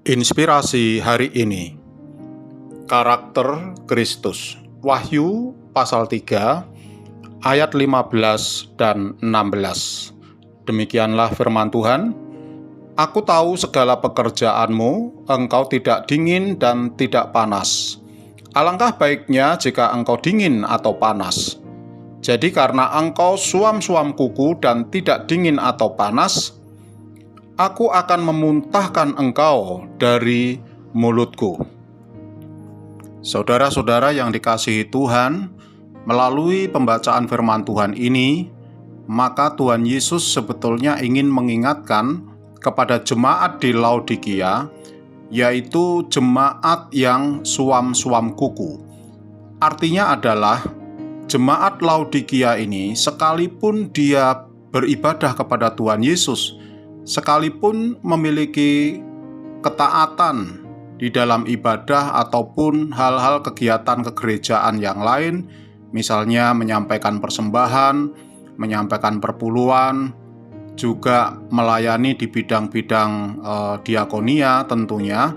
Inspirasi hari ini, karakter Kristus. Wahyu pasal 3 ayat 15 dan 16. Demikianlah firman Tuhan. Aku tahu segala pekerjaanmu, engkau tidak dingin dan tidak panas. Alangkah baiknya jika engkau dingin atau panas. Jadi karena engkau suam-suam kuku dan tidak dingin atau panas, aku akan memuntahkan engkau dari mulutku. Saudara-saudara yang dikasihi Tuhan, melalui pembacaan firman Tuhan ini, maka Tuhan Yesus sebetulnya ingin mengingatkan kepada jemaat di Laodikia, yaitu jemaat yang suam-suam kuku. Artinya adalah, jemaat Laodikia ini sekalipun dia beribadah kepada Tuhan Yesus, sekalipun memiliki ketaatan di dalam ibadah ataupun hal-hal kegiatan kegerejaan yang lain, misalnya menyampaikan persembahan, menyampaikan perpuluhan, juga melayani di bidang-bidang diakonia tentunya.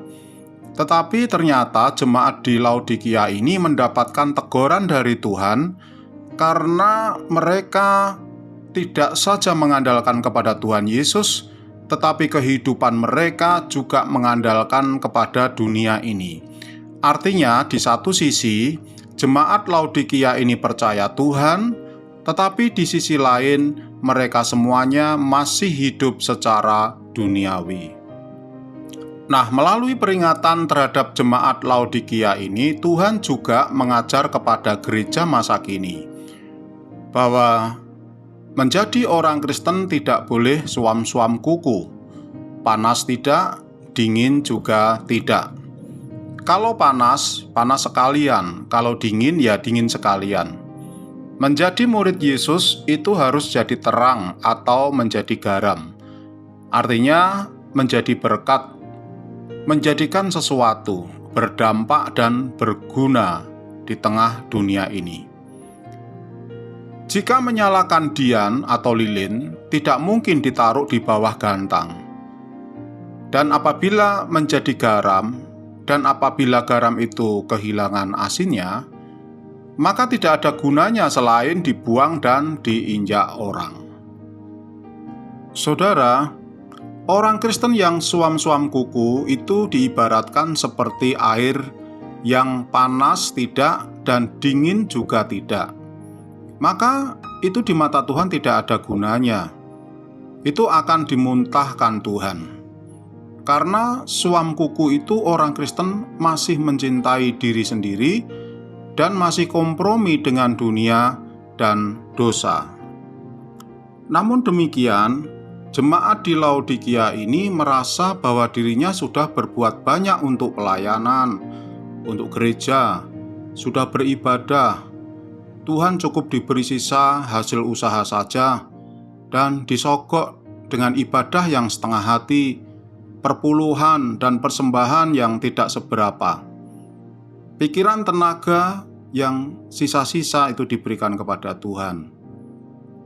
Tetapi ternyata jemaat di Laodikia ini mendapatkan teguran dari Tuhan karena mereka tidak saja mengandalkan kepada Tuhan Yesus, tetapi kehidupan mereka juga mengandalkan kepada dunia ini. Artinya, di satu sisi, jemaat Laodikia ini percaya Tuhan, tetapi di sisi lain, mereka semuanya masih hidup secara duniawi. Nah, melalui peringatan terhadap jemaat Laodikia ini, Tuhan juga mengajar kepada gereja masa kini bahwa menjadi orang Kristen tidak boleh suam-suam kuku. Panas tidak, dingin juga tidak. Kalau panas, panas sekalian. Kalau dingin, ya dingin sekalian. Menjadi murid Yesus itu harus jadi terang atau menjadi garam. Artinya menjadi berkat, menjadikan sesuatu, berdampak dan berguna di tengah dunia ini. Jika menyalakan dian atau lilin, tidak mungkin ditaruh di bawah gantang. Dan apabila menjadi garam, dan apabila garam itu kehilangan asinnya, maka tidak ada gunanya selain dibuang dan diinjak orang. Saudara, orang Kristen yang suam-suam kuku itu diibaratkan seperti air yang panas tidak dan dingin juga tidak. Maka itu di mata Tuhan tidak ada gunanya. Itu akan dimuntahkan Tuhan. Karena suam kuku itu orang Kristen masih mencintai diri sendiri dan masih kompromi dengan dunia dan dosa. Namun demikian, jemaat di Laodikia ini merasa bahwa dirinya sudah berbuat banyak untuk pelayanan, untuk gereja, sudah beribadah. Tuhan cukup diberi sisa hasil usaha saja dan disogok dengan ibadah yang setengah hati, perpuluhan dan persembahan yang tidak seberapa. Pikiran tenaga yang sisa-sisa itu diberikan kepada Tuhan.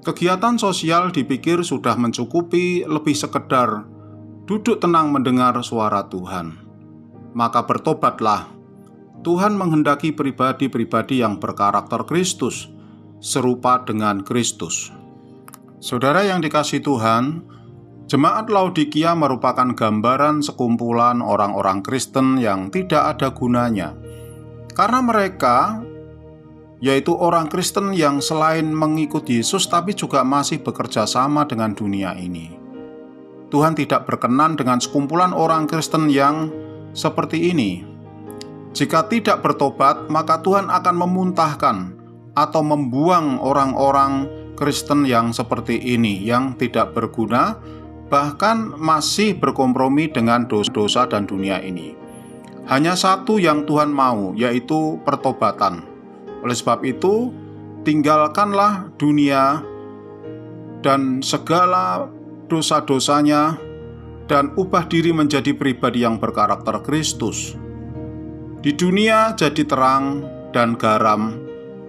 Kegiatan sosial dipikir sudah mencukupi, lebih sekedar duduk tenang mendengar suara Tuhan. Maka bertobatlah. Tuhan menghendaki pribadi-pribadi yang berkarakter Kristus, serupa dengan Kristus. Saudara yang dikasihi Tuhan, jemaat Laodikia merupakan gambaran sekumpulan orang-orang Kristen yang tidak ada gunanya. Karena mereka, yaitu orang Kristen yang selain mengikuti Yesus, tapi juga masih bekerja sama dengan dunia ini. Tuhan tidak berkenan dengan sekumpulan orang Kristen yang seperti ini. Jika tidak bertobat, maka Tuhan akan memuntahkan atau membuang orang-orang Kristen yang seperti ini, yang tidak berguna, bahkan masih berkompromi dengan dosa-dosa dan dunia ini. Hanya satu yang Tuhan mau, yaitu pertobatan. Oleh sebab itu, tinggalkanlah dunia dan segala dosa-dosanya, dan ubah diri menjadi pribadi yang berkarakter Kristus. Di dunia jadi terang dan garam,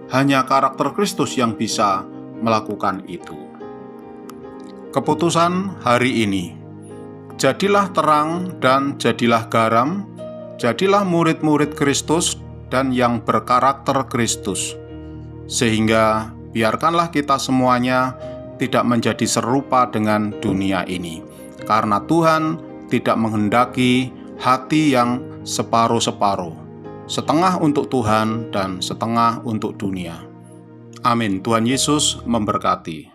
hanya karakter Kristus yang bisa melakukan itu. Keputusan hari ini, Jadilah terang dan jadilah garam, jadilah murid-murid Kristus dan yang berkarakter Kristus. Sehingga biarkanlah kita semuanya tidak menjadi serupa dengan dunia ini, karena Tuhan tidak menghendaki hati yang separuh-separuh, setengah untuk Tuhan dan setengah untuk dunia. Amin. Tuhan Yesus memberkati.